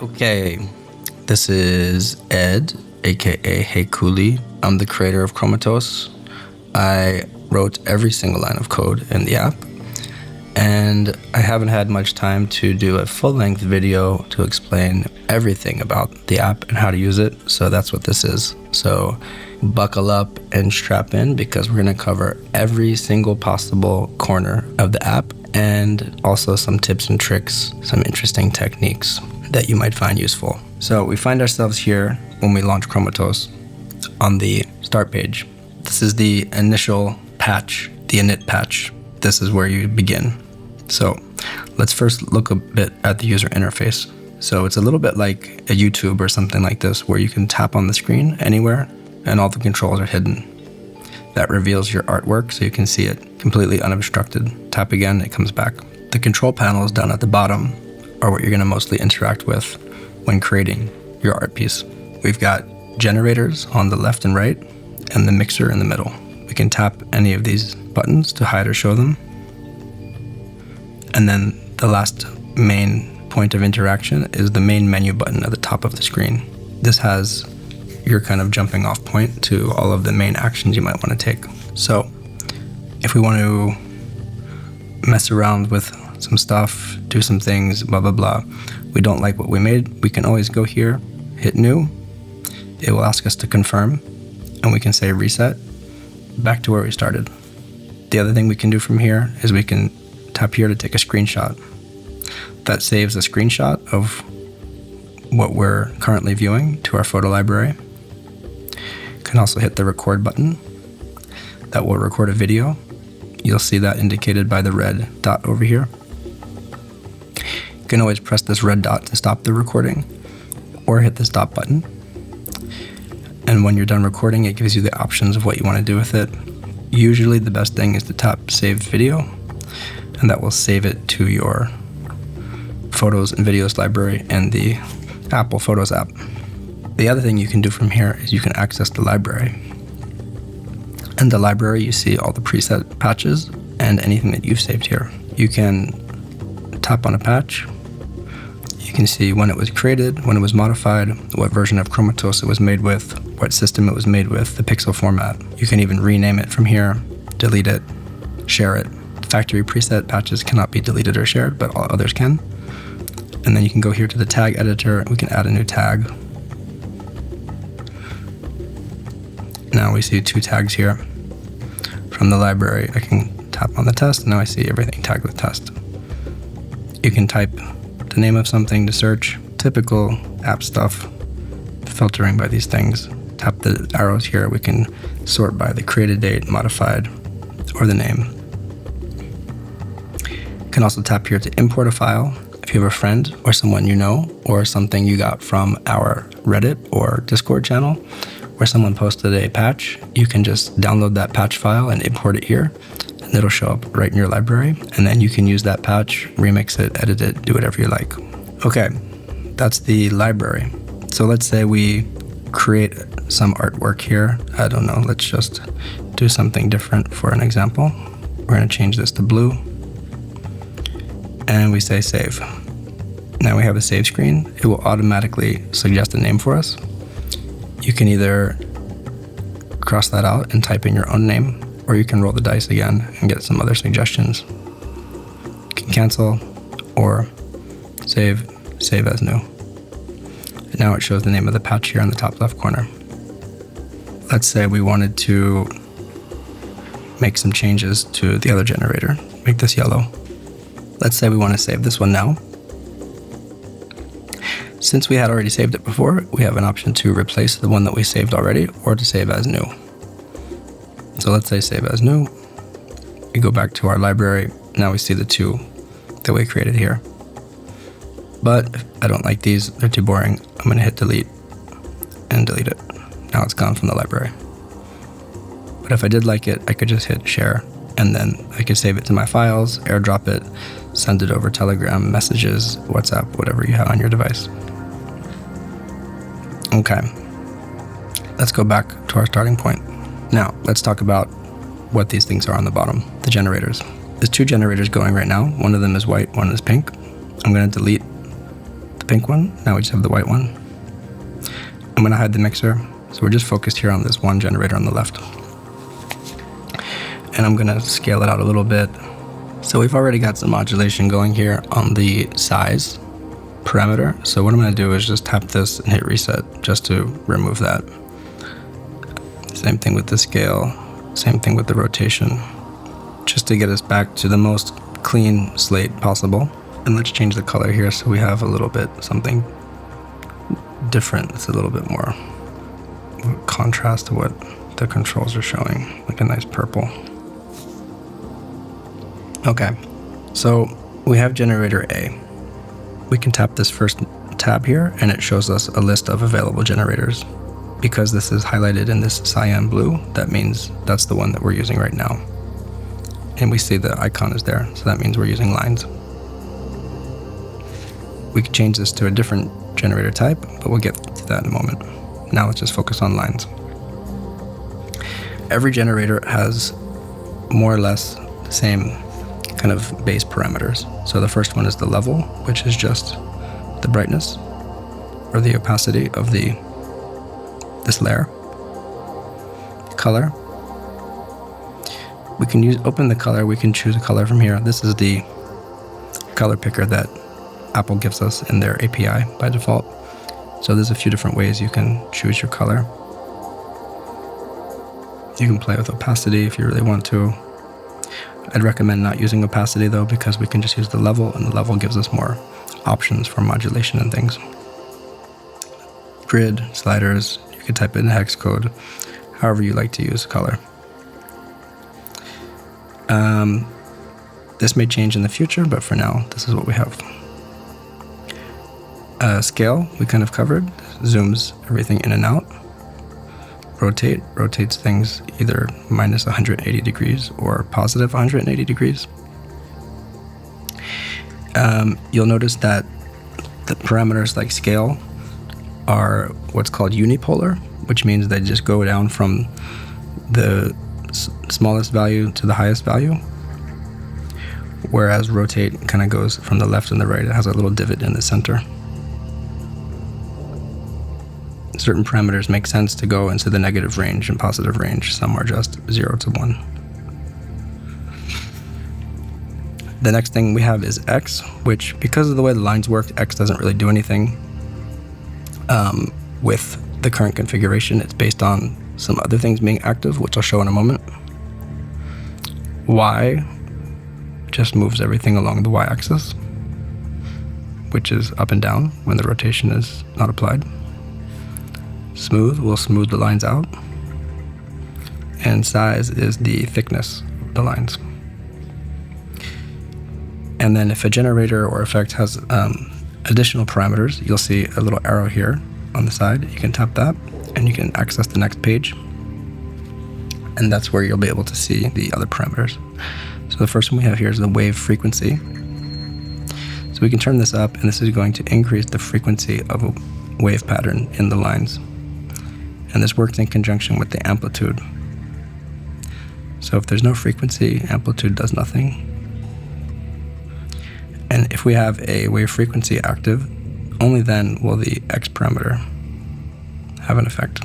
Okay, this is Ed, aka Hey Cooley. I'm the creator of Chromatos. I wrote every single line of code in the app, and I haven't had much time to do a full-length video to explain everything about the app and how to use it, so that's what this is. So buckle up and strap in, because we're going to cover every single possible corner of the app, and also some tips and tricks, some interesting techniques that you might find useful. So we find ourselves here when we launch Chromatos on the start page. This is the initial patch, the init patch. This is where you begin. So let's first look a bit at the user interface. So it's a little bit like a YouTube or something like this, where you can tap on the screen anywhere and all the controls are hidden. That reveals your artwork so you can see it completely unobstructed. Tap again, it comes back. The control panels down at the bottom are what you're going to mostly interact with when creating your art piece. We've got generators on the left and right, and the mixer in the middle. We can tap any of these buttons to hide or show them. And then the last main point of interaction is the main menu button at the top of the screen. This has your kind of jumping off point to all of the main actions you might want to take. So if we want to mess around with some stuff, do some things, blah, blah, blah, we don't like what we made, we can always go here, hit new. It will ask us to confirm, and we can say reset back to where we started. The other thing we can do from here is we can tap here to take a screenshot. That saves a screenshot of what we're currently viewing to our photo library. You can also hit the record button. That will record a video. You'll see that indicated by the red dot over here. You can always press this red dot to stop the recording, or hit the stop button. And when you're done recording, it gives you the options of what you want to do with it. Usually the best thing is to tap save video, and that will save it to your photos and videos library in the Apple Photos app. The other thing you can do from here is you can access the library. In the library, you see all the preset patches and anything that you've saved here. You can tap on a patch. You can see when it was created, when it was modified, what version of Chromatos it was made with, what system it was made with, the pixel format. You can even rename it from here, delete it, share it. Factory preset patches cannot be deleted or shared, but all others can. And then you can go here to the tag editor, and we can add a new tag. Now we see 2 tags here. From the library, I can tap on the test, and now I see everything tagged with test. You can type the name of something to search, typical app stuff, filtering by these things. Tap the arrows here, we can sort by the created date, modified, or the name. You can also tap here to import a file. If you have a friend or someone you know, or something you got from our Reddit or Discord channel, where someone posted a patch, you can just download that patch file and import it here, and it'll show up right in your library, and then you can use that patch, remix it, edit it, do whatever you like. Okay, that's the library. So let's say we create some artwork here. I don't know, let's just do something different for an example. We're going to change this to blue, and we say save. Now we have a save screen. It will automatically suggest a name for us. You can either cross that out and type in your own name, or you can roll the dice again and get some other suggestions. You can cancel or save as new. And now it shows the name of the patch here in the top left corner. Let's say we wanted to make some changes to the other generator. Make this yellow. Let's say we want to save this one now. Since we had already saved it before, we have an option to replace the one that we saved already, or to save as new. So let's say save as new. We go back to our library. Now we see the 2 that we created here. But if I don't like these, they're too boring, I'm going to hit delete and delete it. Now it's gone from the library. But if I did like it, I could just hit share, and then I could save it to my files, airdrop it, send it over Telegram, messages, WhatsApp, whatever you have on your device. Okay, let's go back to our starting point. Now, let's talk about what these things are on the bottom, the generators. There's 2 generators going right now. One of them is white, one is pink. I'm going to delete pink one. Now we just have the white one. I'm going to hide the mixer. So we're just focused here on this one generator on the left. And I'm going to scale it out a little bit. So we've already got some modulation going here on the size parameter. So what I'm going to do is just tap this and hit reset just to remove that. Same thing with the scale, same thing with the rotation, just to get us back to the most clean slate possible. And let's change the color here so we have a little bit something different. It's a little bit more contrast to what the controls are showing, like a nice purple. Okay, so we have generator A. We can tap this first tab here and it shows us a list of available generators. Because this is highlighted in this cyan blue, that means that's the one that we're using right now. And we see the icon is there, so that means we're using lines. We could change this to a different generator type, but we'll get to that in a moment. Now let's just focus on lines. Every generator has more or less the same kind of base parameters. So the first one is the level, which is just the brightness or the opacity of this layer. Color. We can open the color. We can choose a color from here. This is the color picker that Apple gives us in their API by default. So there's a few different ways you can choose your color. You can play with opacity if you really want to. I'd recommend not using opacity though, because we can just use the level, and the level gives us more options for modulation and things. Grid, sliders, you can type in hex code, however you like to use color. This may change in the future, but for now, this is what we have. Scale, we kind of covered, zooms everything in and out. Rotate, rotates things either minus 180 degrees or positive 180 degrees. You'll notice that the parameters like scale are what's called unipolar, which means they just go down from the smallest value to the highest value. Whereas rotate kind of goes from the left and the right. It has a little divot in the center. Certain parameters make sense to go into the negative range and positive range. Some are just 0 to 1. The next thing we have is X, which, because of the way the lines work, X doesn't really do anything with the current configuration. It's based on some other things being active, which I'll show in a moment. Y just moves everything along the Y-axis, which is up and down when the rotation is not applied. Smooth will smooth the lines out. And size is the thickness of the lines. And then if a generator or effect has additional parameters, you'll see a little arrow here on the side. You can tap that and you can access the next page. And that's where you'll be able to see the other parameters. So the first one we have here is the wave frequency. So we can turn this up, and this is going to increase the frequency of a wave pattern in the lines. And this works in conjunction with the amplitude. So if there's no frequency, amplitude does nothing. And if we have a wave frequency active, only then will the X parameter have an effect.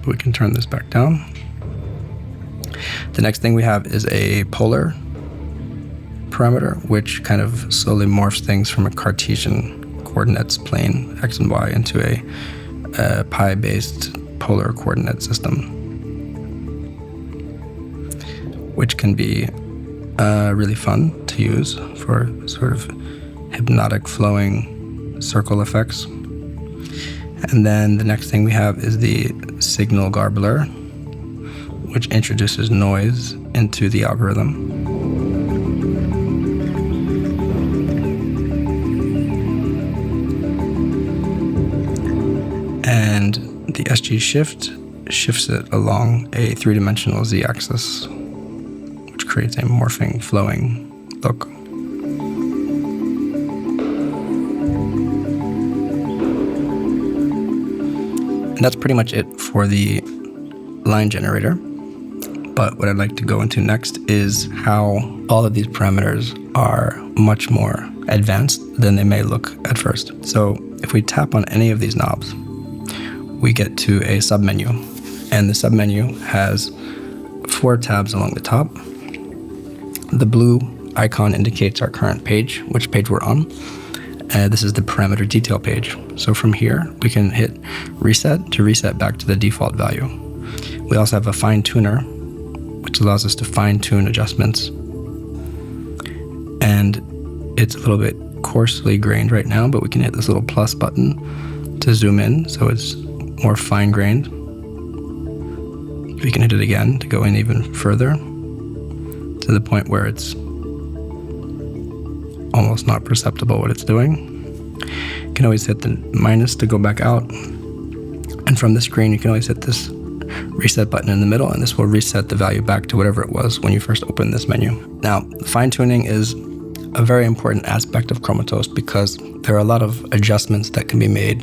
We can turn this back down. The next thing we have is a polar parameter, which kind of slowly morphs things from a Cartesian coordinates plane, X and Y, into a pi-based polar coordinate system, which can be really fun to use for sort of hypnotic flowing circle effects. And then the next thing we have is the signal garbler, which introduces noise into the algorithm. And the SG shift shifts it along a three-dimensional z-axis, which creates a morphing, flowing look. And that's pretty much it for the line generator. But what I'd like to go into next is how all of these parameters are much more advanced than they may look at first. So if we tap on any of these knobs, we get to a submenu, and the submenu has 4 tabs along the top. The blue icon indicates our current page, which page we're on. This is the parameter detail page. So from here, we can hit reset to reset back to the default value. We also have a fine tuner, which allows us to fine tune adjustments. And it's a little bit coarsely grained right now, but we can hit this little plus button to zoom in so it's more fine grained. We can hit it again to go in even further to the point where it's almost not perceptible what it's doing. You can always hit the minus to go back out. And from the screen, you can always hit this reset button in the middle, and this will reset the value back to whatever it was when you first opened this menu. Now, fine tuning is a very important aspect of Chromatos because there are a lot of adjustments that can be made,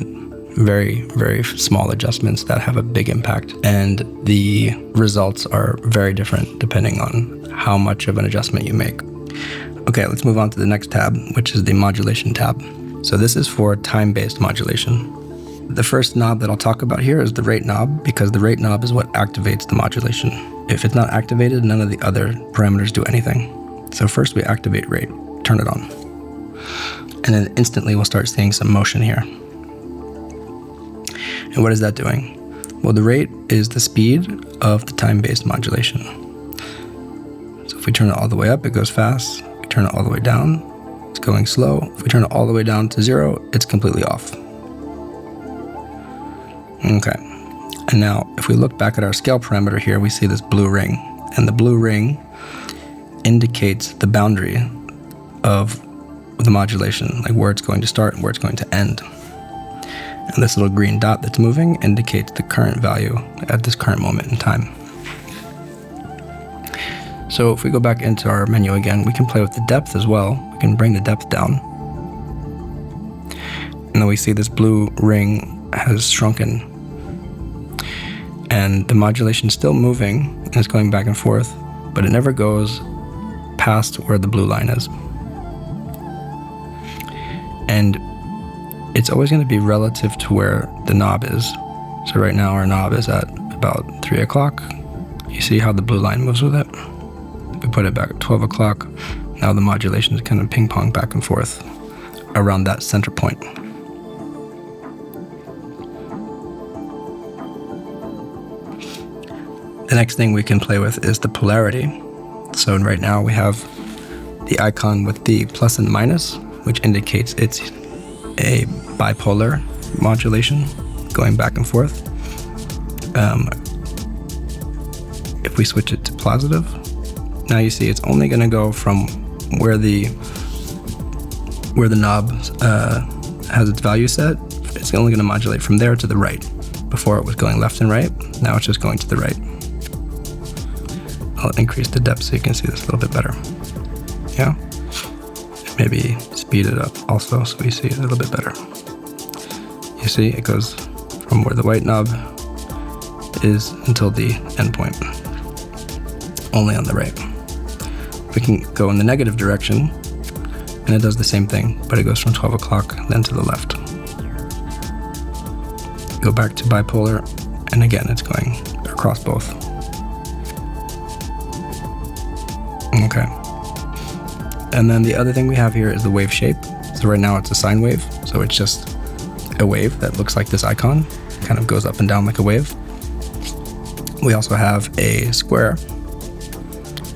very, very small adjustments that have a big impact. And the results are very different depending on how much of an adjustment you make. Okay, let's move on to the next tab, which is the modulation tab. So this is for time-based modulation. The first knob that I'll talk about here is the rate knob, because the rate knob is what activates the modulation. If it's not activated, none of the other parameters do anything. So first we activate rate, turn it on. And then instantly we'll start seeing some motion here. And what is that doing? Well, the rate is the speed of the time-based modulation. So if we turn it all the way up, it goes fast. If we turn it all the way down, it's going slow. If we turn it all the way down to 0, it's completely off. Okay. And now, if we look back at our scale parameter here, we see this blue ring. And the blue ring indicates the boundary of the modulation, like where it's going to start and where it's going to end. And this little green dot that's moving indicates the current value at this current moment in time. So if we go back into our menu again, we can play with the depth as well. We can bring the depth down. And then we see this blue ring has shrunken. And the modulation is still moving, and it's going back and forth, but it never goes past where the blue line is. And it's always going to be relative to where the knob is. So right now our knob is at about 3 o'clock. You see how the blue line moves with it? If we put it back at 12 o'clock, now the modulation is kind of ping pong back and forth around that center point. The next thing we can play with is the polarity. So right now we have the icon with the plus and minus, which indicates it's a bipolar modulation going back and forth. If we switch it to positive, now you see it's only going to go from where the knob has its value set. It's only going to modulate from there to the right. Before it was going left and right, now it's just going to the right. I'll increase the depth so you can see this a little bit better. Yeah? Maybe speed it up also so we see it a little bit better. You see, it goes from where the white knob is until the end point, only on the right. We can go in the negative direction, and it does the same thing, but it goes from 12 o'clock then to the left. Go back to bipolar, and again, it's going across both. Okay. And then the other thing we have here is the wave shape. So right now it's a sine wave, so it's just a wave that looks like this icon, kind of goes up and down like a wave. We also have a square,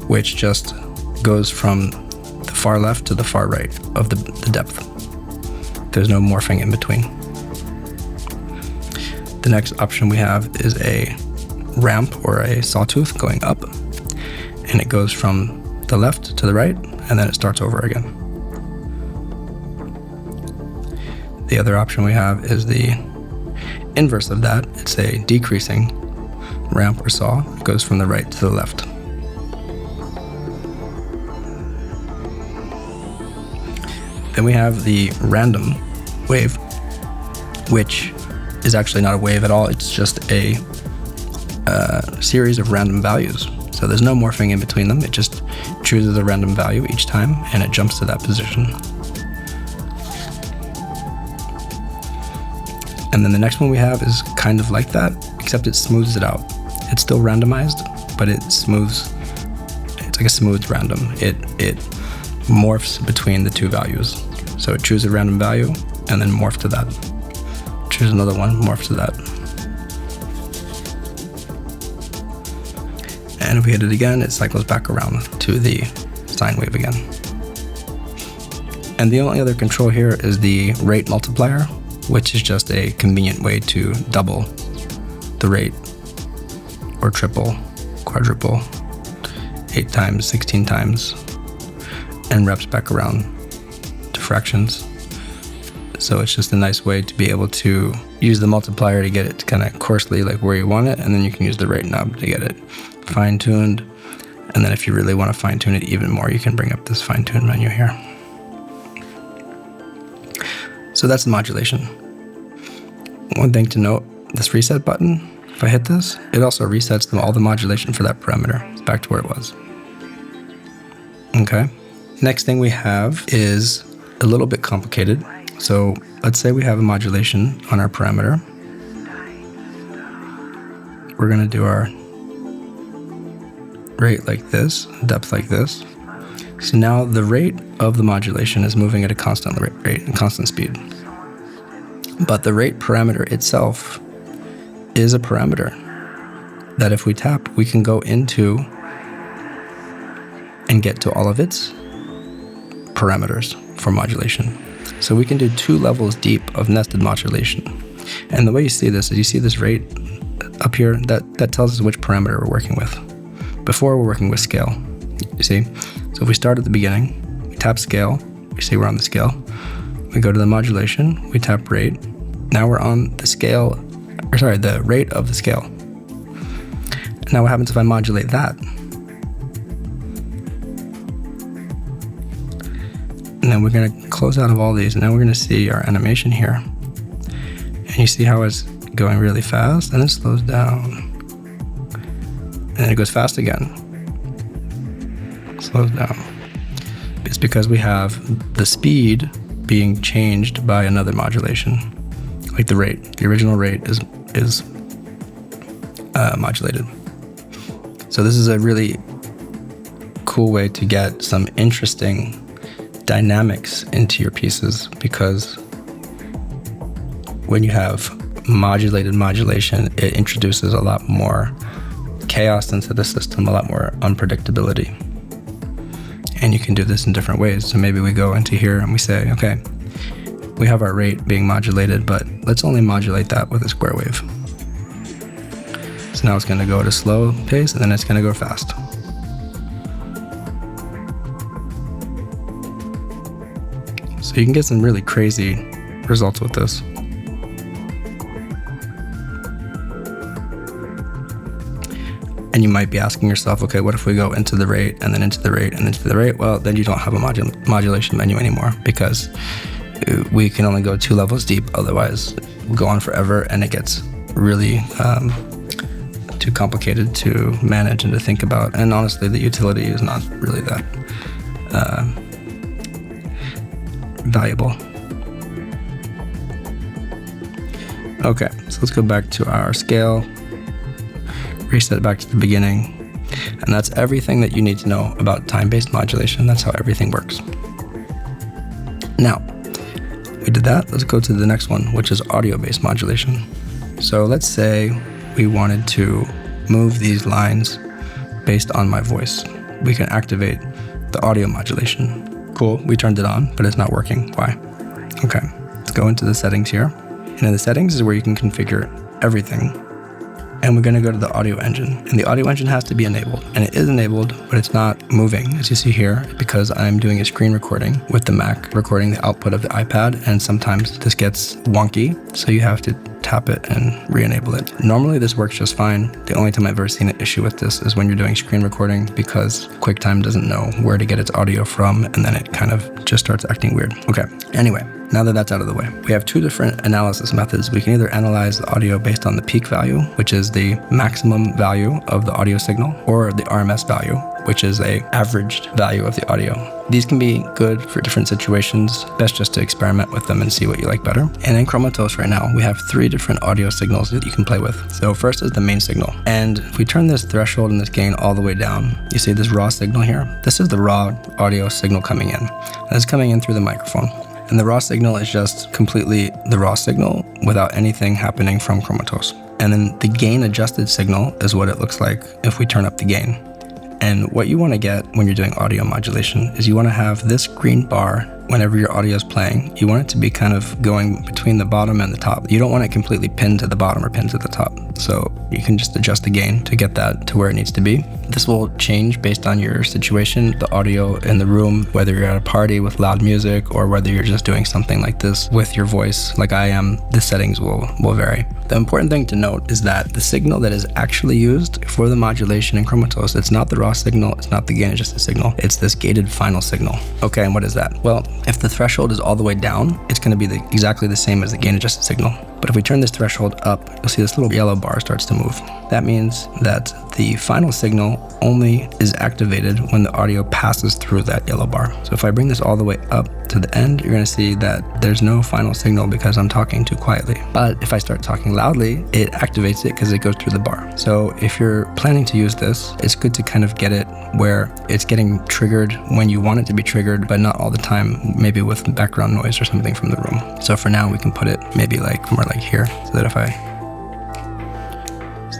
which just goes from the far left to the far right of the depth. There's no morphing in between. The next option we have is a ramp or a sawtooth going up, and it goes from the left to the right, and then it starts over again. The other option we have is the inverse of that. It's a decreasing ramp or saw. It goes from the right to the left. Then we have the random wave, which is actually not a wave at all. It's just a series of random values. So there's no morphing in between them. It just chooses a random value each time, and it jumps to that position. And then the next one we have is kind of like that, except it smooths it out. It's still randomized, but it smooths. It's like a smooth random. It morphs between the two values. So it chooses a random value and then morph to that. Choose another one, morph to that. And if we hit it again, it cycles back around to the sine wave again. And the only other control here is the rate multiplier, which is just a convenient way to double the rate, or triple, quadruple, 8 times, 16 times, and reps back around to fractions. So it's just a nice way to be able to use the multiplier to get it kind of coarsely like where you want it, and then you can use the rate knob to get it fine-tuned. And then if you really want to fine-tune it even more, you can bring up this fine-tune menu here. So that's the modulation. One thing to note, this reset button, if I hit this, it also resets all the modulation for that parameter. It's back to where it was. Okay. Next thing we have is a little bit complicated. So let's say we have a modulation on our parameter. We're going to do our rate like this, depth like this. So now the rate of the modulation is moving at a constant rate, and constant speed. But the rate parameter itself is a parameter that if we tap, we can go into and get to all of its parameters for modulation. So we can do 2 levels deep of nested modulation. And the way you see this is you see this rate up here, that tells us which parameter we're working with. Before we're working with scale, you see? So if we start at the beginning, we tap scale, we see we're on the scale. We go to the modulation, we tap rate. Now we're on the scale, or sorry, the rate of the scale. Now what happens if I modulate that? And then we're gonna close out of all these, and now we're gonna see our animation here. And you see how it's going really fast, and it slows down. And it goes fast again. Slows down. It's because we have the speed being changed by another modulation, like the rate. The original rate is modulated. So this is a really cool way to get some interesting dynamics into your pieces, because when you have modulated modulation, it introduces a lot more chaos into the system, a lot more unpredictability. And you can do this in different ways. So maybe we go into here and we say, okay, we have our rate being modulated, but let's only modulate that with a square wave. So now it's going to go at a slow pace, and then it's going to go fast. So you can get some really crazy results with this. And you might be asking yourself, okay, what if we go into the rate and then into the rate and into the rate? Well, then you don't have a modulation menu anymore, because we can only go 2 levels deep. Otherwise, we'll go on forever, and it gets really too complicated to manage and to think about. And honestly, the utility is not really that valuable. Okay, so let's go back to our scale. Reset back to the beginning, and that's everything that you need to know about time-based modulation. That's how everything works. Now, we did that. Let's go to the next one, which is audio-based modulation. So let's say we wanted to move these lines based on my voice. We can activate the audio modulation. Cool, we turned it on, but it's not working. Why? Okay, let's go into the settings here. And in the settings is where you can configure everything. And we're going to go to the audio engine, and the audio engine has to be enabled, and it is enabled, but it's not moving, as you see here, because I'm doing a screen recording with the Mac, recording the output of the iPad, and sometimes this gets wonky, so you have to tap it and re-enable it. Normally this works just fine. The only time I've ever seen an issue with this is when you're doing screen recording, because QuickTime doesn't know where to get its audio from, and then it kind of just starts acting weird. Okay, anyway, now that that's out of the way, we have two different analysis methods. We can either analyze the audio based on the peak value, which is the maximum value of the audio signal, or the RMS value, which is a averaged value of the audio. These can be good for different situations. Best just to experiment with them and see what you like better. And in Chromatos right now, we have three different audio signals that you can play with. So first is the main signal. And if we turn this threshold and this gain all the way down, you see this raw signal here? This is the raw audio signal coming in. And it's coming in through the microphone. And the raw signal is just completely the raw signal without anything happening from Chromatos. And then the gain adjusted signal is what it looks like if we turn up the gain. And what you want to get when you're doing audio modulation is you want to have this green bar whenever your audio is playing. You want it to be kind of going between the bottom and the top. You don't want it completely pinned to the bottom or pinned to the top. So you can just adjust the gain to get that to where it needs to be. This will change based on your situation, the audio in the room, whether you're at a party with loud music or whether you're just doing something like this with your voice like I am. The settings will vary. The important thing to note is that the signal that is actually used for the modulation in Chromatos, it's not the raw signal, it's not the gain adjusted signal, it's this gated final signal. Okay, and what is that? Well, if the threshold is all the way down, it's going to be exactly the same as the gain adjusted signal. But if we turn this threshold up, you'll see this little yellow bar starts to move. That means that the final signal only is activated when the audio passes through that yellow bar. So if I bring this all the way up to the end, you're going to see that there's no final signal because I'm talking too quietly. But if I start talking loudly, it activates it because it goes through the bar. So if you're planning to use this, it's good to kind of get it where it's getting triggered when you want it to be triggered, but not all the time, maybe with background noise or something from the room. So for now, we can put it maybe like more like here, so that if I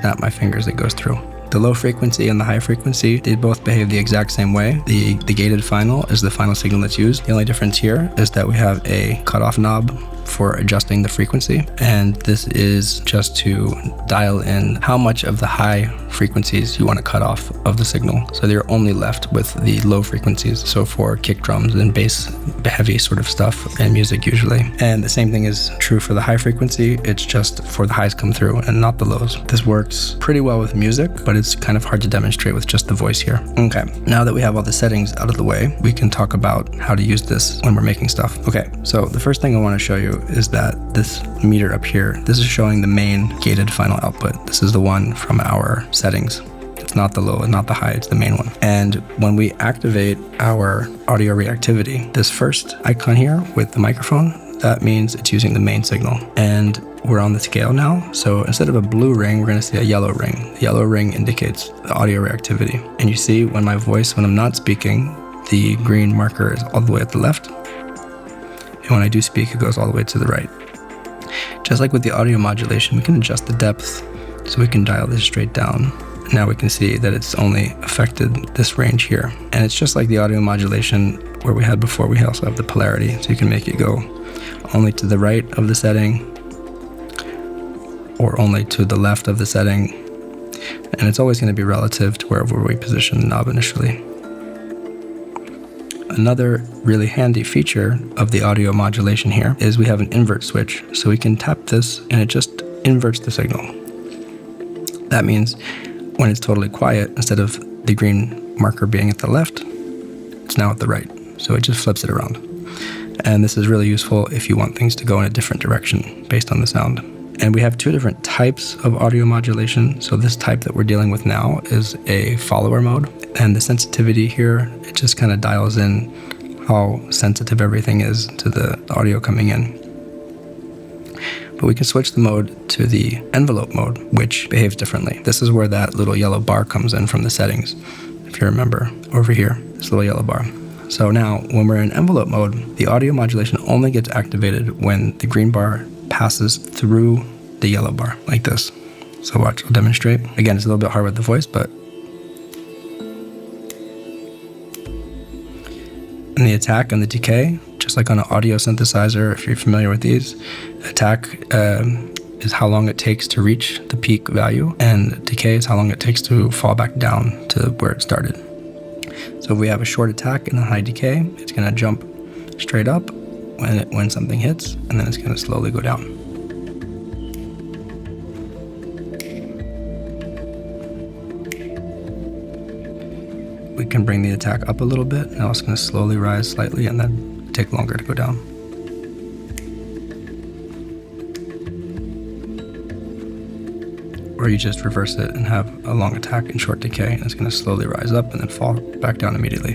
snap my fingers, it goes through. The low frequency and the high frequency, they both behave the exact same way. The gated final is the final signal that's used. The only difference here is that we have a cutoff knob for adjusting the frequency, and this is just to dial in how much of the high frequencies you want to cut off of the signal. So you're only left with the low frequencies. So for kick drums and bass heavy sort of stuff and music usually. And the same thing is true for the high frequency. It's just for the highs come through and not the lows. This works pretty well with music, but it's kind of hard to demonstrate with just the voice here. Okay, now that we have all the settings out of the way, we can talk about how to use this when we're making stuff. Okay, so the first thing I want to show you is that this meter up here, this is showing the main gated final output. This is the one from our settings. It's not the low, it's not the high, it's the main one. And when we activate our audio reactivity, this first icon here with the microphone, that means it's using the main signal. And we're on the scale now. So instead of a blue ring, we're going to see a yellow ring. The yellow ring indicates the audio reactivity. And you see when my voice, when I'm not speaking, the green marker is all the way at the left. And when I do speak, it goes all the way to the right. Just like with the audio modulation, we can adjust the depth so we can dial this straight down. Now we can see that it's only affected this range here. And it's just like the audio modulation where we had before, we also have the polarity. So you can make it go only to the right of the setting or only to the left of the setting. And it's always going to be relative to wherever we position the knob initially. Another really handy feature of the audio modulation here is we have an invert switch. So we can tap this and it just inverts the signal. That means when it's totally quiet, instead of the green marker being at the left, it's now at the right. So it just flips it around. And this is really useful if you want things to go in a different direction based on the sound. And we have two different types of audio modulation. So this type that we're dealing with now is a follower mode. And the sensitivity here, it just kind of dials in how sensitive everything is to the audio coming in. But we can switch the mode to the envelope mode, which behaves differently. This is where that little yellow bar comes in from the settings. If you remember, over here, this little yellow bar. So now, when we're in envelope mode, the audio modulation only gets activated when the green bar passes through the yellow bar, like this. So watch, I'll demonstrate. Again, it's a little bit hard with the voice, but... And the attack and the decay, just like on an audio synthesizer, if you're familiar with these, attack is how long it takes to reach the peak value, and decay is how long it takes to fall back down to where it started. So if we have a short attack and a high decay, it's going to jump straight up when something hits, and then it's going to slowly go down. We can bring the attack up a little bit. Now it's going to slowly rise slightly and then take longer to go down. or you just reverse it and have a long attack and short decay, and it's going to slowly rise up and then fall back down immediately.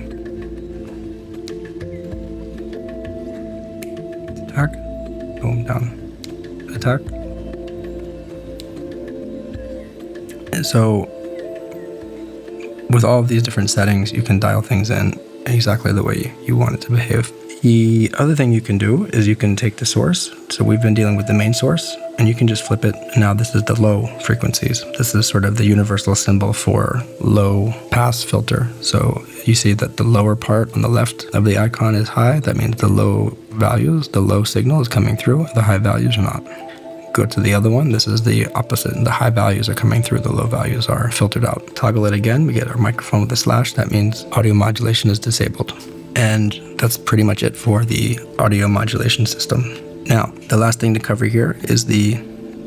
Attack, boom, down, attack. And so with all of these different settings, you can dial things in exactly the way you want it to behave. The other thing you can do is you can take the source. So we've been dealing with the main source, and you can just flip it. And now this is the low frequencies. This is sort of the universal symbol for low pass filter. So you see that the lower part on the left of the icon is high. That means the low values, the low signal is coming through, the high values are not. Go to the other one. This is the opposite. The high values are coming through, the low values are filtered out. Toggle it again, we get our microphone with a slash. That means audio modulation is disabled. And that's pretty much it for the audio modulation system. Now, the last thing to cover here is the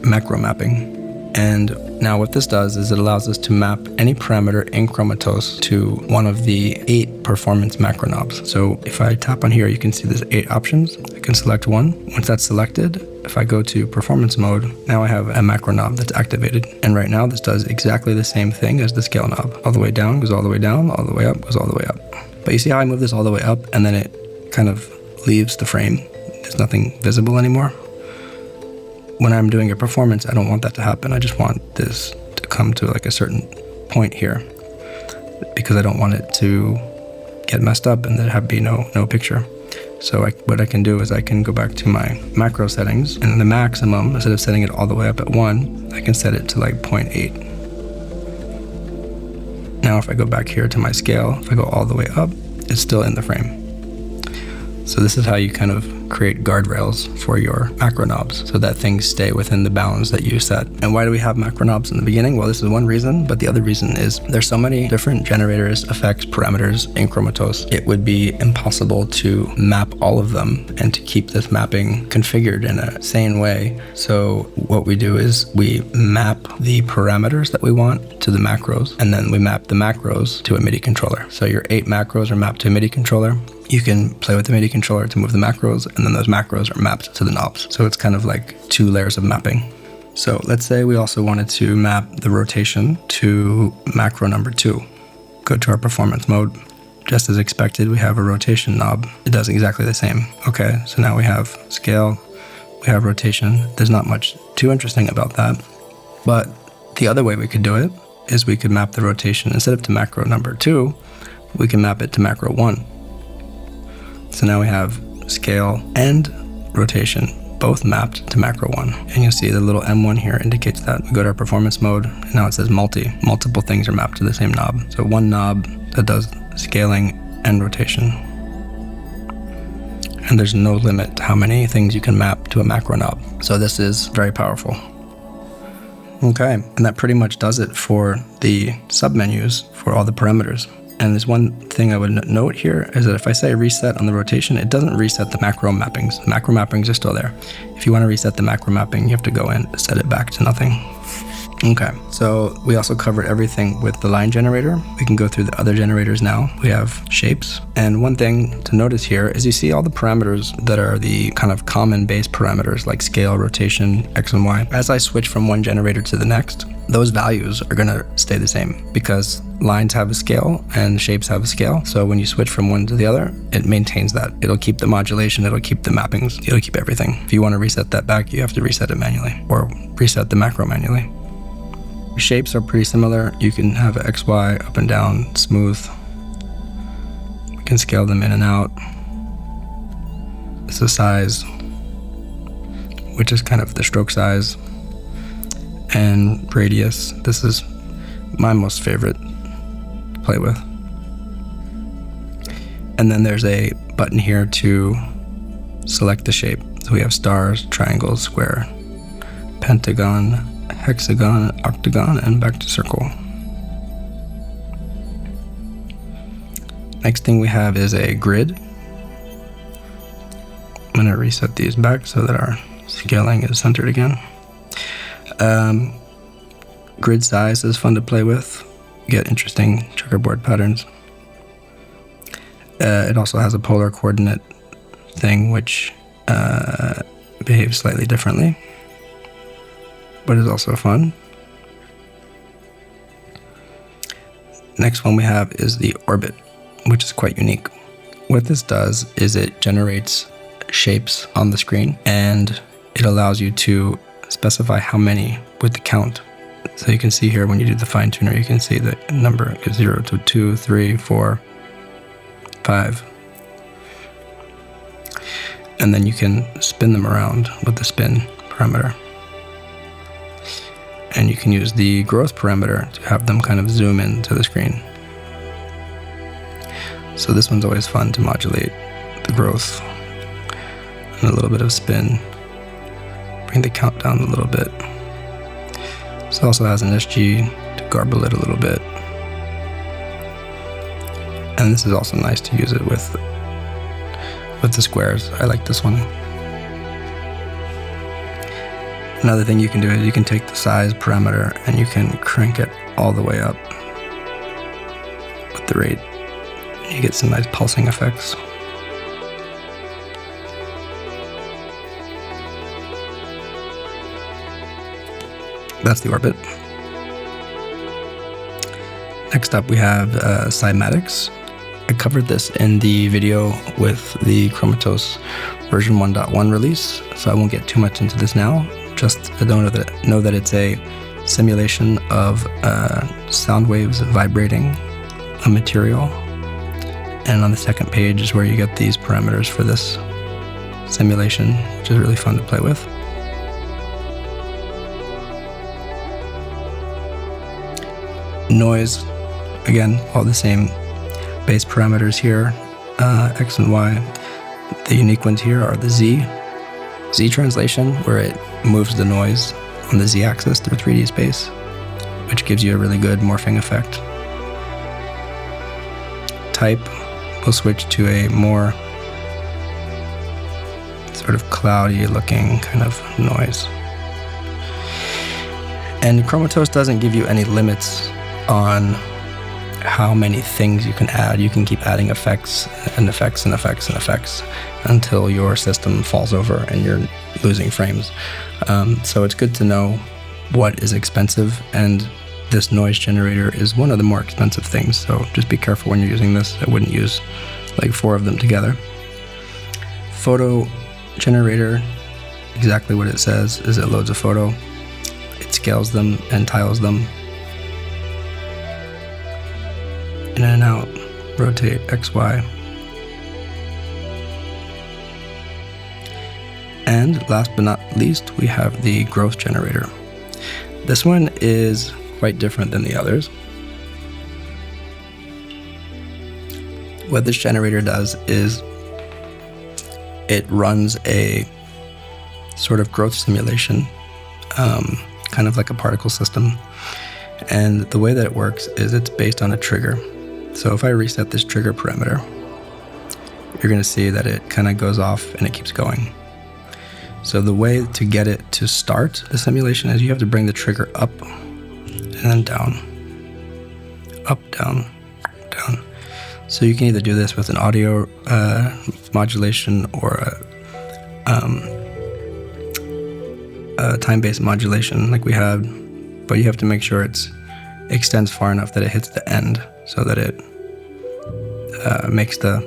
macro mapping. And now what this does is it allows us to map any parameter in Chromatos to one of the 8 performance macro knobs. So if I tap on here, you can see there's 8 options. I can select one. Once that's selected, if I go to performance mode, now I have a macro knob that's activated. And right now this does exactly the same thing as the scale knob. All the way down goes all the way down, all the way up goes all the way up. But you see how I move this all the way up and then it kind of leaves the frame. There's nothing visible anymore. When I'm doing a performance, I don't want that to happen. I just want this to come to like a certain point here because I don't want it to get messed up and there have be no picture. So what I can do is I can go back to my macro settings, and the maximum, instead of setting it all the way up at 1, I can set it to like 0.8. Now if I go back here to my scale, if I go all the way up, it's still in the frame. So this is how you kind of create guardrails for your macro knobs so that things stay within the bounds that you set. And why do we have macro knobs in the beginning? Well, this is one reason, but the other reason is there's so many different generators, effects, parameters in Chromatos. It would be impossible to map all of them and to keep this mapping configured in a sane way. So what we do is we map the parameters that we want to the macros, and then we map the macros to a MIDI controller. So your 8 macros are mapped to a MIDI controller. You can play with the MIDI controller to move the macros, and then those macros are mapped to the knobs. So it's kind of like 2 layers of mapping. So let's say we also wanted to map the rotation to macro number 2. Go to our performance mode. Just as expected, we have a rotation knob. It does exactly the same. Okay, so now we have scale, we have rotation. There's not much too interesting about that. But the other way we could do it is we could map the rotation, instead of to macro number 2, we can map it to macro 1. So now we have scale and rotation both mapped to macro 1. And you'll see the little M1 here indicates that. We go to our performance mode, and now it says multiple things are mapped to the same knob. So one knob that does scaling and rotation. And there's no limit to how many things you can map to a macro knob. So this is very powerful. Okay, and that pretty much does it for the submenus for all the parameters. And there's one thing I would note here is that if I say reset on the rotation, it doesn't reset the macro mappings. The macro mappings are still there. If you want to reset the macro mapping, you have to go in and set it back to nothing. Okay, so we also covered everything with the line generator. We can go through the other generators now. We have shapes. And one thing to notice here is you see all the parameters that are the kind of common base parameters like scale, rotation, X and Y. As I switch from one generator to the next, those values are gonna stay the same because lines have a scale and shapes have a scale. So when you switch from one to the other, it maintains that. It'll keep the modulation, it'll keep the mappings, it'll keep everything. If you want to reset that back, you have to reset it manually or reset the macro manually. Shapes are pretty similar. You can have X, Y, up and down, smooth. We can scale them in and out. This is size, which is kind of the stroke size. And radius, this is my most favorite to play with. And then there's a button here to select the shape. So we have stars, triangle, square, pentagon, hexagon, octagon, and back to circle. Next thing we have is a grid. I'm going to reset these back so that our scaling is centered again. Grid size is fun to play with. You get interesting checkerboard patterns. It also has a polar coordinate thing which behaves slightly differently, but is also fun. Next one we have is the orbit, which is quite unique. What this does is it generates shapes on the screen, and it allows you to specify how many with the count. So you can see here when you do the fine tuner, you can see the number is 0 to 2, 3, 4, 5. And then you can spin them around with the spin parameter. And you can use the growth parameter to have them kind of zoom into the screen. So this one's always fun to modulate the growth and a little bit of spin. Bring the count down a little bit. This also has an SG to garble it a little bit. And this is also nice to use it with the squares. I like this one. Another thing you can do is you can take the size parameter and you can crank it all the way up with the rate. You get some nice pulsing effects. That's the orbit. Next up we have cymatics. I covered this in the video with the Chromatos version 1.1 release, so I won't get too much into this now. Just know that it's a simulation of sound waves vibrating a material. And on the second page is where you get these parameters for this simulation, which is really fun to play with. Noise, again, all the same base parameters here, X and Y. The unique ones here are the Z translation, where it moves the noise on the Z axis through 3D space, which gives you a really good morphing effect. Type will switch to a more sort of cloudy looking kind of noise. And Chromatos doesn't give you any limits on how many things you can add. You can keep adding effects and effects and effects and effects until your system falls over and you're losing frames. So it's good to know what is expensive, and this noise generator is one of the more expensive things. So just be careful when you're using this. I wouldn't use like 4 of them together. Photo generator, exactly what it says is it loads a photo. It scales them and tiles them. In and out, rotate X, Y. And last but not least, we have the growth generator. This one is quite different than the others. What this generator does is it runs a sort of growth simulation, kind of like a particle system. And the way that it works is it's based on a trigger. So if I reset this trigger parameter, you're going to see that it kind of goes off and it keeps going. So the way to get it to start the simulation is you have to bring the trigger up and then down, up, down, down. So you can either do this with an audio modulation or a time-based modulation like we have, but you have to make sure it extends far enough that it hits the end so that it makes the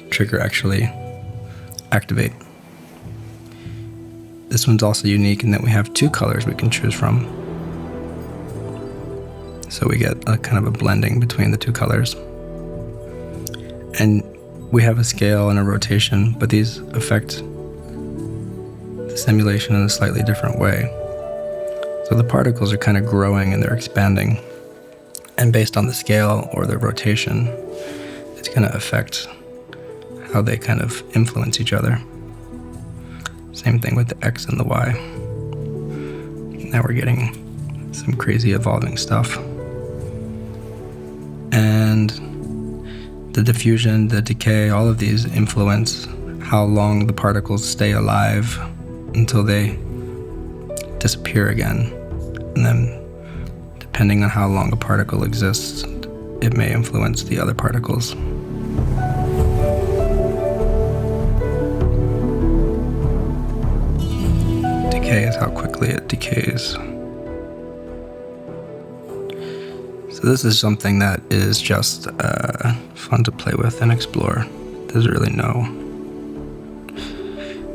trigger actually activate. This one's also unique in that we have 2 colors we can choose from. So we get a kind of a blending between the 2 colors. And we have a scale and a rotation, but these affect the simulation in a slightly different way. So the particles are kind of growing and they're expanding. And based on the scale or the rotation, it's going to affect how they kind of influence each other. Same thing with the X and the Y. Now we're getting some crazy evolving stuff. And the diffusion, the decay, all of these influence how long the particles stay alive until they disappear again. And then depending on how long a particle exists, it may influence the other particles. Decay is how quickly it decays. So this is something that is just fun to play with and explore. There's really no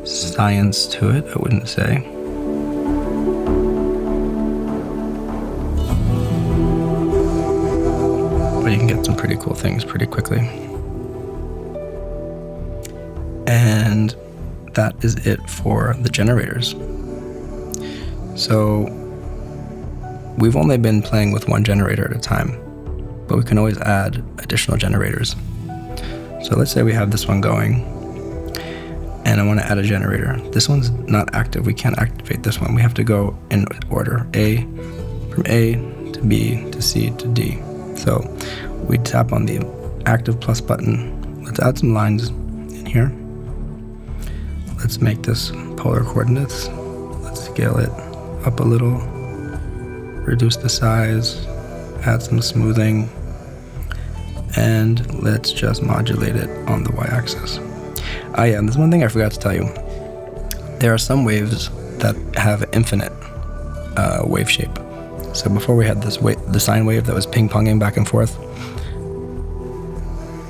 science to it, I wouldn't say. But you can get some pretty cool things pretty quickly. And that is it for the generators. So we've only been playing with one generator at a time, but we can always add additional generators. So let's say we have this one going, and I want to add a generator. This one's not active. We can't activate this one. We have to go in order, from A to B to C to D. So we tap on the active plus button. Let's add some lines in here. Let's make this polar coordinates. Let's scale it up a little, reduce the size, add some smoothing, and let's just modulate it on the y-axis. Yeah, there's one thing I forgot to tell you. There are some waves that have infinite wave shape. So before we had the sine wave that was ping-ponging back and forth,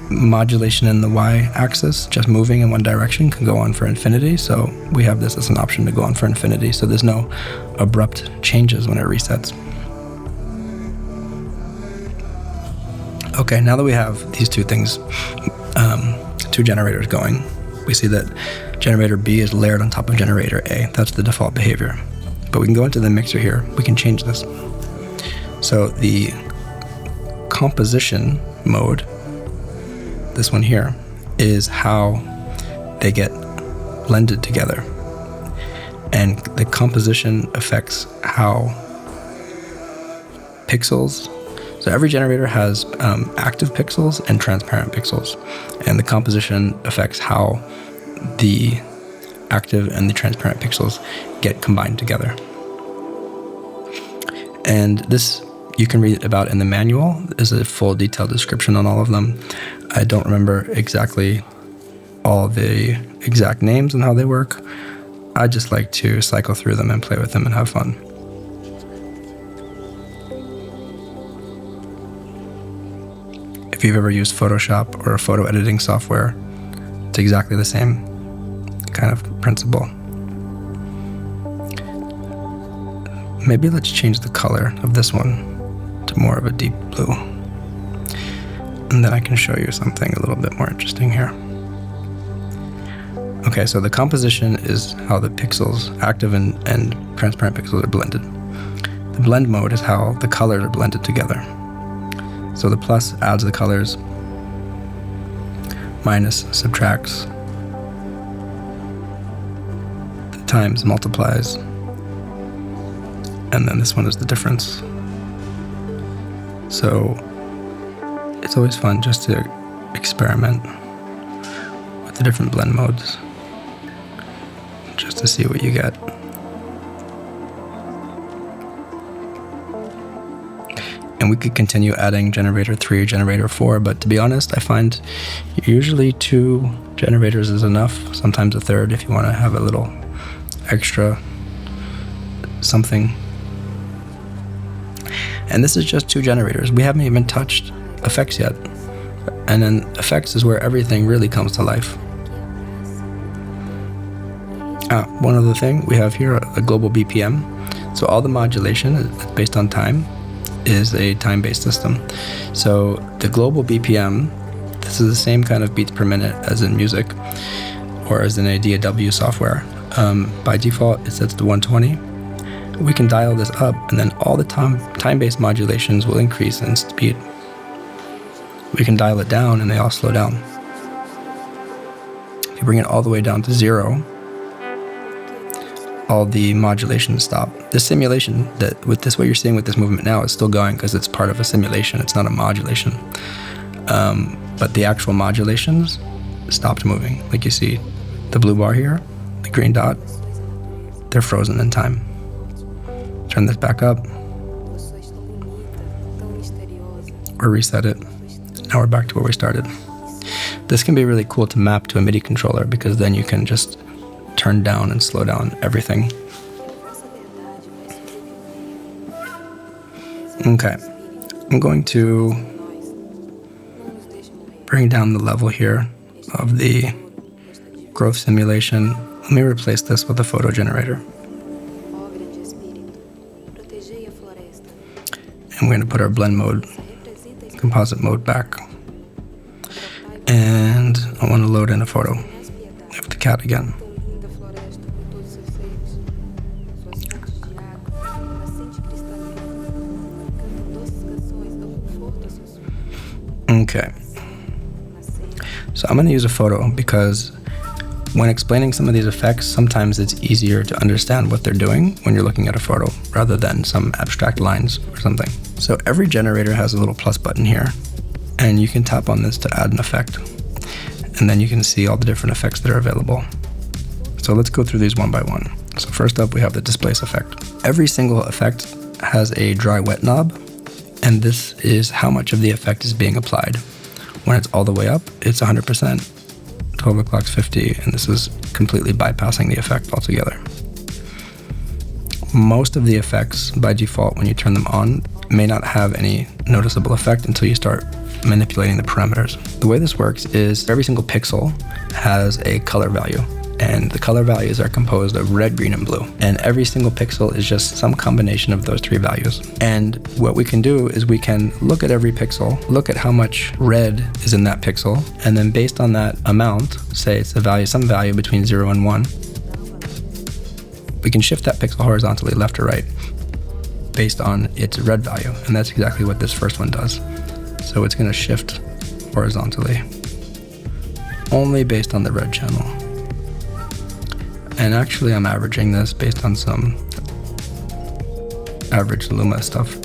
modulation in the y-axis, just moving in one direction, can go on for infinity. So we have this as an option to go on for infinity. So there's no abrupt changes when it resets. Okay, now that we have these two things, two generators going, we see that generator B is layered on top of generator A. That's the default behavior. But we can go into the mixer here. We can change this. So the composition mode, this one here, is how they get blended together. And the composition affects how pixels. So every generator has active pixels and transparent pixels. And the composition affects how the active and the transparent pixels get combined together. And this you can read about in the manual. There's a full detailed description on all of them. I don't remember exactly all the exact names and how they work. I just like to cycle through them and play with them and have fun. If you've ever used Photoshop or a photo editing software, it's exactly the same kind of principle. Maybe let's change the color of this one to more of a deep blue. And then I can show you something a little bit more interesting here. Okay, so the composition is how the pixels, active and transparent pixels, are blended. The blend mode is how the colors are blended together. So the plus adds the colors, minus subtracts, the times multiplies, and then this one is the difference. So it's always fun just to experiment with the different blend modes, just to see what you get. And we could continue adding generator 3 or generator 4, but to be honest, I find usually 2 generators is enough, sometimes a third if you want to have a little extra something. And this is just 2 generators. We haven't even touched effects yet. And then effects is where everything really comes to life. One other thing, we have here a global BPM. So all the modulation is based on time, is a time-based system. So the global BPM, this is the same kind of beats per minute as in music or as in a DAW software. By default, it sets to 120. We can dial this up, and then all the time-based modulations will increase in speed. We can dial it down, and they all slow down. If you bring it all the way down to 0, all the modulations stop. The simulation, that with this, what you're seeing with this movement now, is still going because it's part of a simulation. It's not a modulation. But the actual modulations stopped moving. Like you see the blue bar here, the green dot, they're frozen in time. Turn this back up, or reset it. Now we're back to where we started. This can be really cool to map to a MIDI controller because then you can just turn down and slow down everything. Okay, I'm going to bring down the level here of the growth simulation. Let me replace this with a photo generator. And we're going to put our blend mode, composite mode back. And I want to load in a photo of the cat again. Okay. So I'm going to use a photo because when explaining some of these effects, sometimes it's easier to understand what they're doing when you're looking at a photo rather than some abstract lines or something. So every generator has a little plus button here, and you can tap on this to add an effect. And then you can see all the different effects that are available. So let's go through these one by one. So first up, we have the displace effect. Every single effect has a dry wet knob, and this is how much of the effect is being applied. When it's all the way up, it's 100%. 12 o'clock's 50, and this is completely bypassing the effect altogether. Most of the effects by default, when you turn them on, may not have any noticeable effect until you start manipulating the parameters. The way this works is every single pixel has a color value, and the color values are composed of red, green, and blue. And every single pixel is just some combination of those three values. And what we can do is we can look at every pixel, look at how much red is in that pixel, and then based on that amount, say it's a value, some value between 0 and 1, we can shift that pixel horizontally left or right based on its red value. And that's exactly what this first one does. So it's going to shift horizontally only based on the red channel. And actually I'm averaging this based on some average Luma stuff,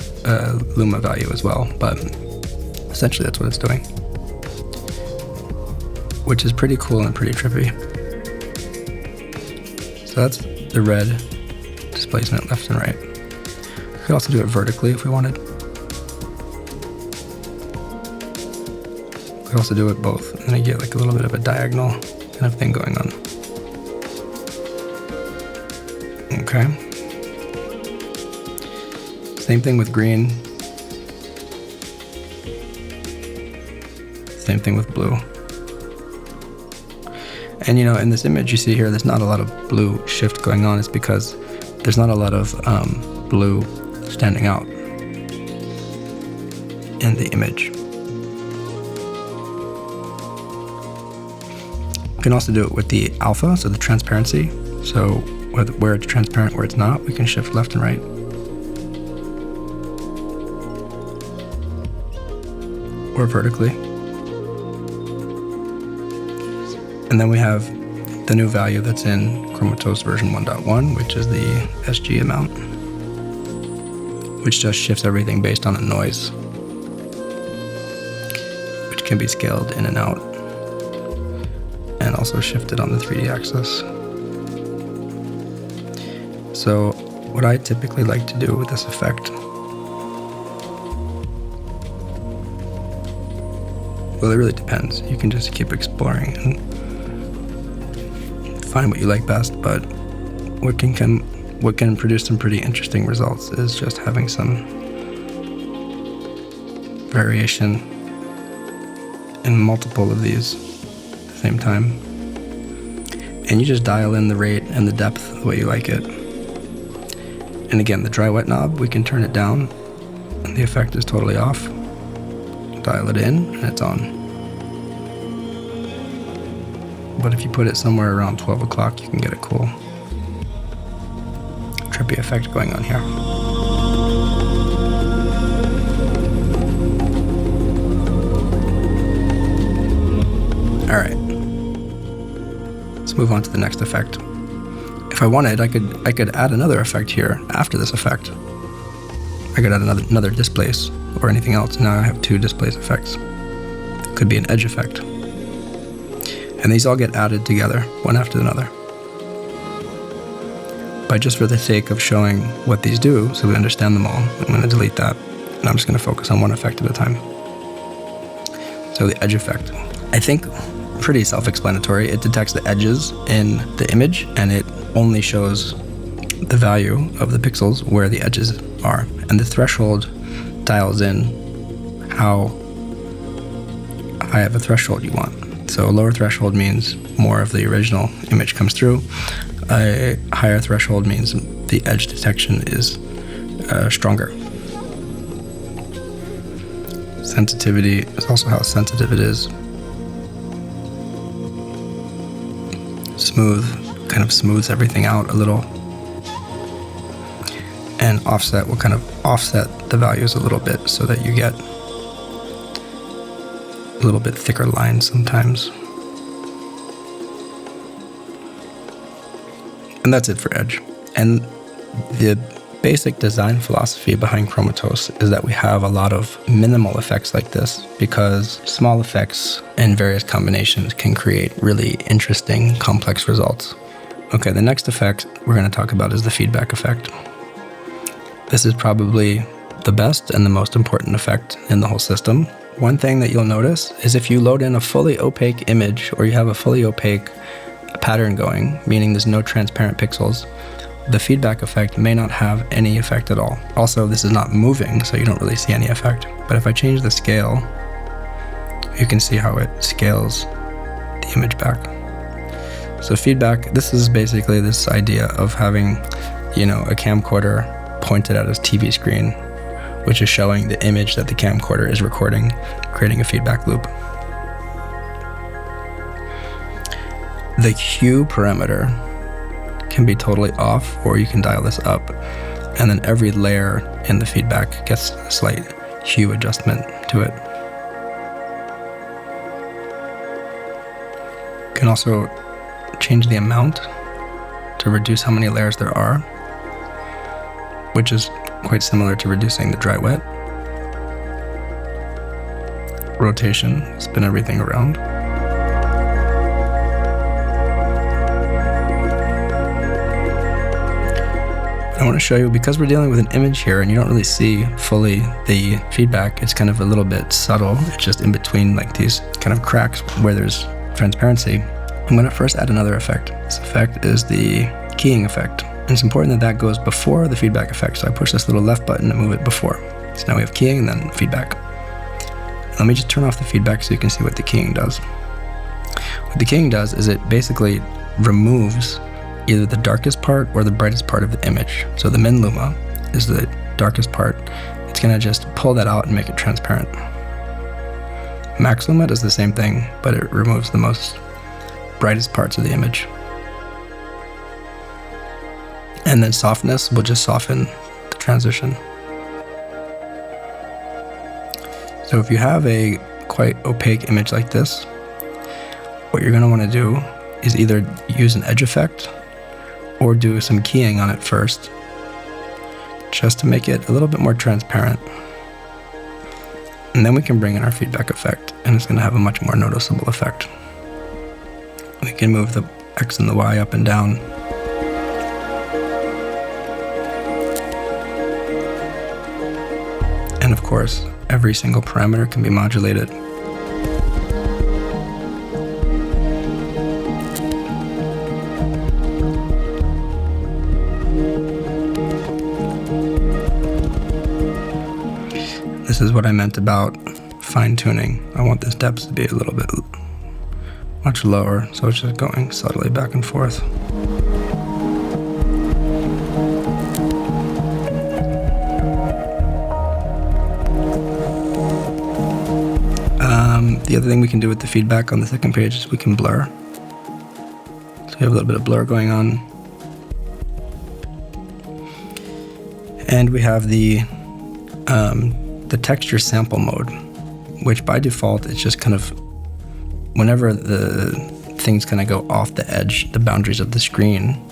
Luma value as well, but essentially that's what it's doing, which is pretty cool and pretty trippy. So that's the red displacement left and right. We could also do it vertically if we wanted. We could also do it both, and then you get like a little bit of a diagonal kind of thing going on. Okay. Same thing with green. Same thing with blue. And you know, in this image you see here, there's not a lot of blue shift going on. It's because there's not a lot of blue standing out in the image. You can also do it with the alpha, so the transparency. So where it's transparent, where it's not, we can shift left and right. Or vertically. And then we have the new value that's in Chromatos version 1.1, which is the SG amount, which just shifts everything based on the noise, which can be scaled in and out, and also shifted on the 3D axis. So what I typically like to do with this effect, well, it really depends. You can just keep exploring and find what you like best, but what can produce some pretty interesting results is just having some variation in multiple of these at the same time. And you just dial in the rate and the depth the way you like it. And again, the dry wet knob, we can turn it down and the effect is totally off. Dial it in and it's on. But if you put it somewhere around 12 o'clock, you can get a cool trippy effect going on here. All right, let's move on to the next effect. If I wanted, I could add another effect here after this effect. I could add another displace or anything else. Now I have two displace effects. It could be an edge effect. And these all get added together, one after another. But just for the sake of showing what these do, so we understand them all, I'm going to delete that, and I'm just going to focus on one effect at a time. So the edge effect. I think pretty self-explanatory. It detects the edges in the image, and it only shows the value of the pixels where the edges are. And the threshold dials in how high of a threshold you want. So a lower threshold means more of the original image comes through. A higher threshold means the edge detection is stronger. Sensitivity is also how sensitive it is. Smooth kind of smooths everything out a little. And offset will kind of offset the values a little bit so that you get a little bit thicker lines sometimes. And that's it for edge. And the basic design philosophy behind Chromatos is that we have a lot of minimal effects like this because small effects in various combinations can create really interesting, complex results. Okay, the next effect we're going to talk about is the feedback effect. This is probably the best and the most important effect in the whole system. One thing that you'll notice is if you load in a fully opaque image or you have a fully opaque pattern going, meaning there's no transparent pixels, the feedback effect may not have any effect at all. Also, this is not moving, so you don't really see any effect. But if I change the scale, you can see how it scales the image back. So feedback, this is basically this idea of having, a camcorder pointed at a TV screen, which is showing the image that the camcorder is recording, creating a feedback loop. The hue parameter can be totally off, or you can dial this up, and then every layer in the feedback gets a slight hue adjustment to it. You can also change the amount to reduce how many layers there are, which is quite similar to reducing the dry-wet. Rotation, spin everything around. I want to show you, because we're dealing with an image here and you don't really see fully the feedback, it's kind of a little bit subtle. It's just in between like these kind of cracks where there's transparency. I'm going to first add another effect. This effect is the keying effect. And it's important that that goes before the feedback effect. So I push this little left button to move it before. So now we have keying and then feedback. Let me just turn off the feedback so you can see what the keying does. What the keying does is it basically removes either the darkest part or the brightest part of the image. So the min luma is the darkest part. It's going to just pull that out and make it transparent. Max luma does the same thing, but it removes the most brightest parts of the image. And then softness will just soften the transition. So if you have a quite opaque image like this, what you're going to want to do is either use an edge effect or do some keying on it first, just to make it a little bit more transparent. And then we can bring in our feedback effect, and it's going to have a much more noticeable effect. We can move the X and the Y up and down. And of course, every single parameter can be modulated. This is what I meant about fine-tuning. I want this depth to be a little bit much lower, so it's just going subtly back and forth. The other thing we can do with the feedback on the second page is we can blur. So we have a little bit of blur going on. And we have the texture sample mode, which by default is just kind of whenever the things kind of go off the edge, the boundaries of the screen,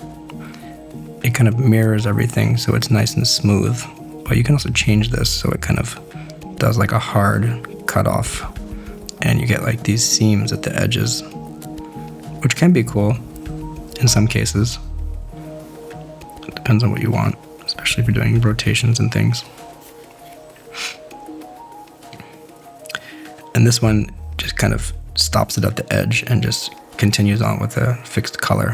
it kind of mirrors everything so it's nice and smooth. But you can also change this so it kind of does like a hard cutoff, and you get like these seams at the edges, which can be cool in some cases. It depends on what you want, especially if you're doing rotations and things. And this one just kind of stops it at the edge and just continues on with a fixed color,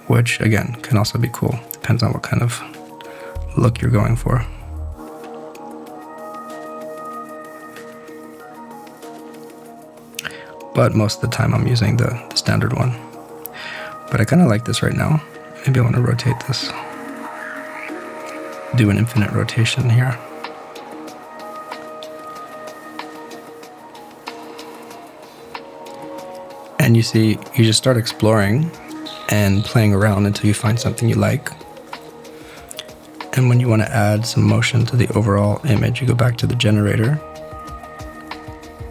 which again can also be cool. Depends on what kind of look you're going for. but most of the time I'm using the standard one. But I kind of like this right now. Maybe I want to rotate this. Do an infinite rotation here. And you see, you just start exploring and playing around until you find something you like. And when you want to add some motion to the overall image, you go back to the generator.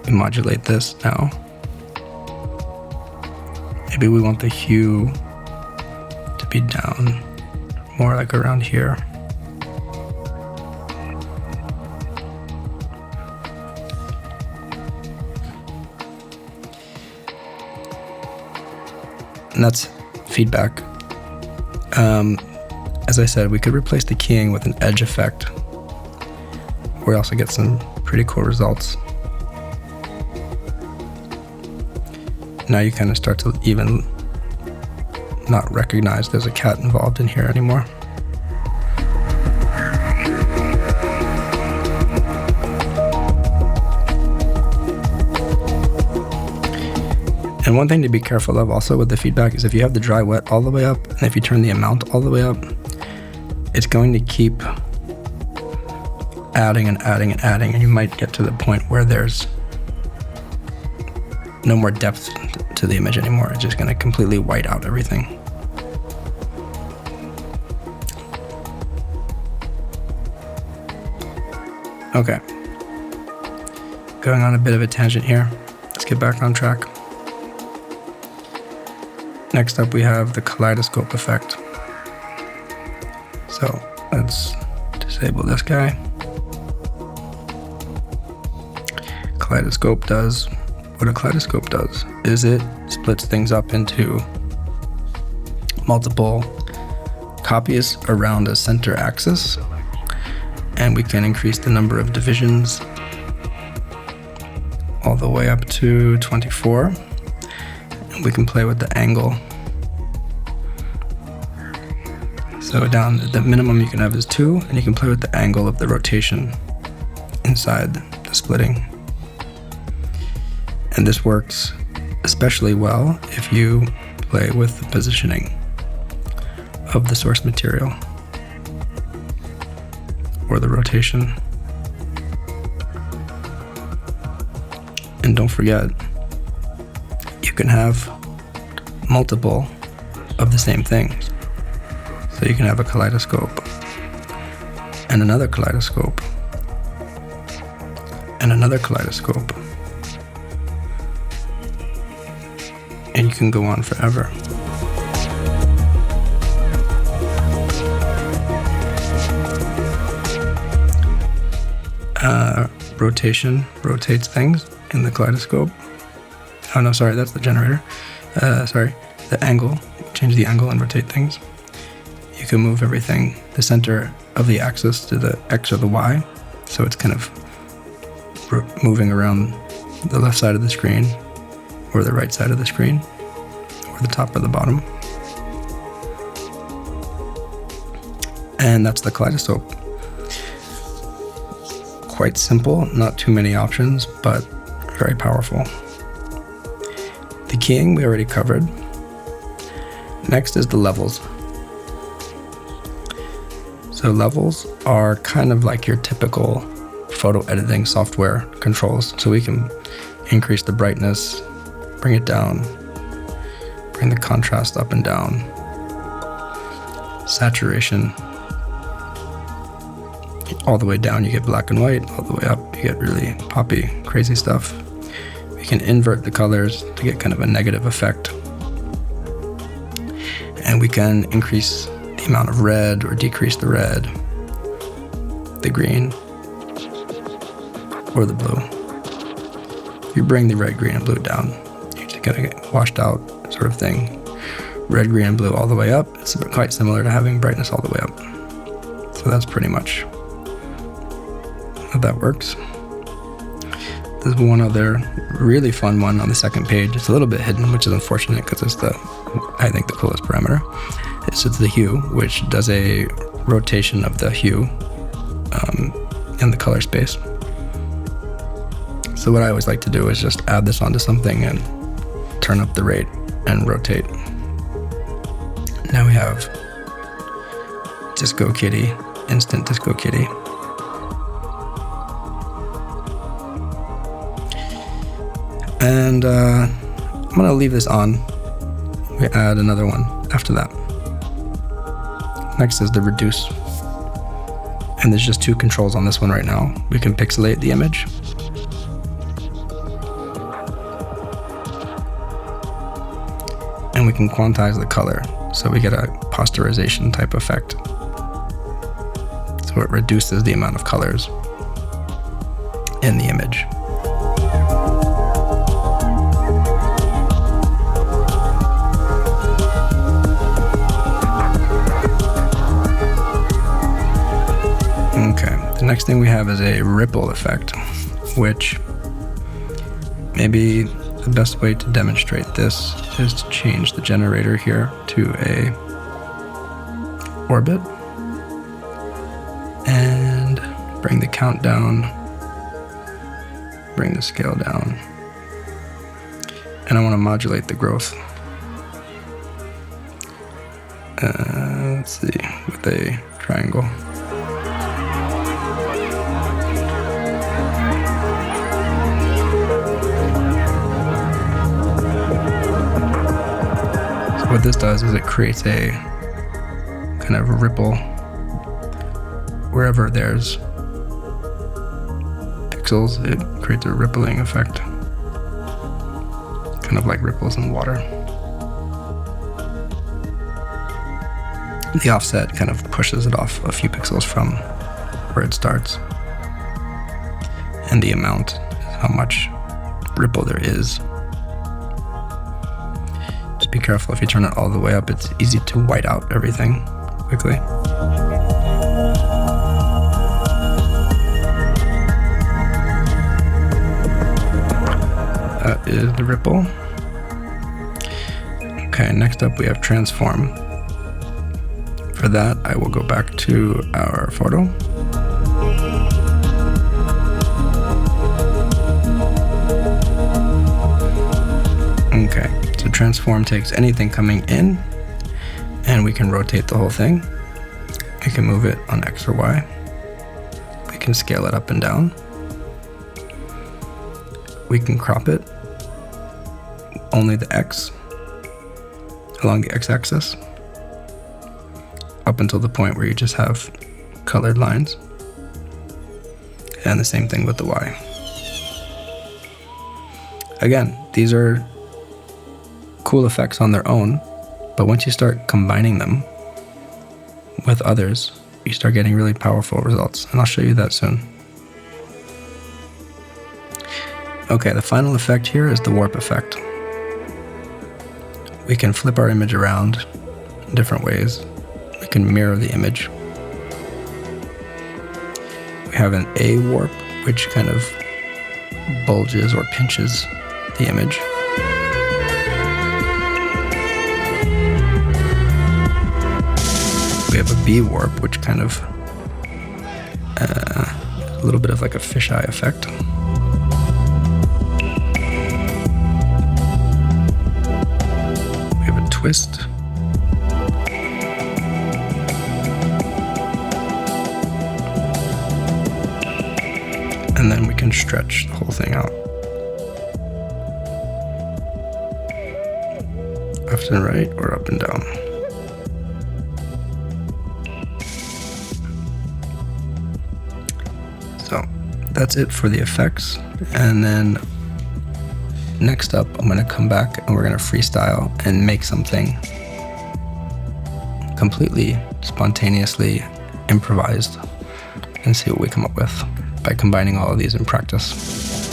You modulate this now. Maybe we want the hue to be down, more like around here. And that's feedback. As I said, we could replace the keying with an edge effect. We also get some pretty cool results. Now you kind of start to even not recognize there's a cat involved in here anymore. And one thing to be careful of also with the feedback is if you have the dry wet all the way up, and if you turn the amount all the way up, it's going to keep adding and adding and adding, and you might get to the point where there's no more depth to the image anymore. It's just going to completely white out everything. Okay. Going on a bit of a tangent here. Let's get back on track. Next up, we have the kaleidoscope effect. So let's disable this guy. Kaleidoscope does what a kaleidoscope does, is it splits things up into multiple copies around a center axis, and we can increase the number of divisions all the way up to 24. And we can play with the angle. So down the minimum you can have is 2, and you can play with the angle of the rotation inside the splitting. And this works especially well if you play with the positioning of the source material or the rotation. And don't forget, you can have multiple of the same thing. So you can have a kaleidoscope and another kaleidoscope and another kaleidoscope. And you can go on forever. Rotation rotates things in the kaleidoscope. Oh no, sorry, that's the generator. Sorry, the angle. Change the angle and rotate things. You can move everything, the center of the axis to the X or the Y. So it's kind of moving around the left side of the screen or the right side of the screen or the top or the bottom. And that's the kaleidoscope. Quite simple, not too many options, but very powerful. The keying we already covered. Next is the levels. So levels are kind of like your typical photo editing software controls. So we can increase the brightness, bring it down, bring the contrast up and down, saturation. All the way down you get black and white, all the way up you get really poppy, crazy stuff. We can invert the colors to get kind of a negative effect. And we can increase the amount of red or decrease the red, the green, or the blue. If you bring the red, green, and blue down, you're just gonna get washed out sort of thing. Red, green, and blue all the way up. It's quite similar to having brightness all the way up. So that's pretty much how that works. There's one other really fun one on the second page. It's a little bit hidden, which is unfortunate because it's I think the coolest parameter. It's just the hue, which does a rotation of the hue in the color space. So what I always like to do is just add this onto something and turn up the rate and rotate. Now we have Disco Kitty, Instant Disco Kitty. And I'm gonna leave this on. We add another one after that. Next is the reduce. And there's just two controls on this one right now. We can pixelate the image. And we can quantize the color. So we get a posterization type effect. So it reduces the amount of colors in the image. Okay, the next thing we have is a ripple effect, which maybe the best way to demonstrate this is to change the generator here to a orbit and bring the count down, bring the scale down, and I want to modulate the growth. Let's see, with a triangle. What this does is it creates a kind of ripple wherever there's pixels. It creates a rippling effect, kind of like ripples in water. The offset kind of pushes it off a few pixels from where it starts, and the amount, how much ripple there is. Be careful, if you turn it all the way up, it's easy to white out everything quickly. That is the ripple. Okay, next up we have transform. For that, I will go back to our photo. Okay. So transform takes anything coming in and we can rotate the whole thing. We can move it on X or Y. We can scale it up and down. We can crop it only the X along the X axis up until the point where you just have colored lines. And the same thing with the Y. Again, these are cool effects on their own, but once you start combining them with others, you start getting really powerful results, and I'll show you that soon. Okay, the final effect here is the warp effect. We can flip our image around in different ways. We can mirror the image. We have an A warp, which kind of bulges or pinches the image. We have a B warp, which kind of a little bit of like a fisheye effect. We have a twist. And then we can stretch the whole thing out. Left and right or up and down. So that's it for the effects. And then next up, I'm gonna come back and we're gonna freestyle and make something completely spontaneously improvised and see what we come up with by combining all of these in practice.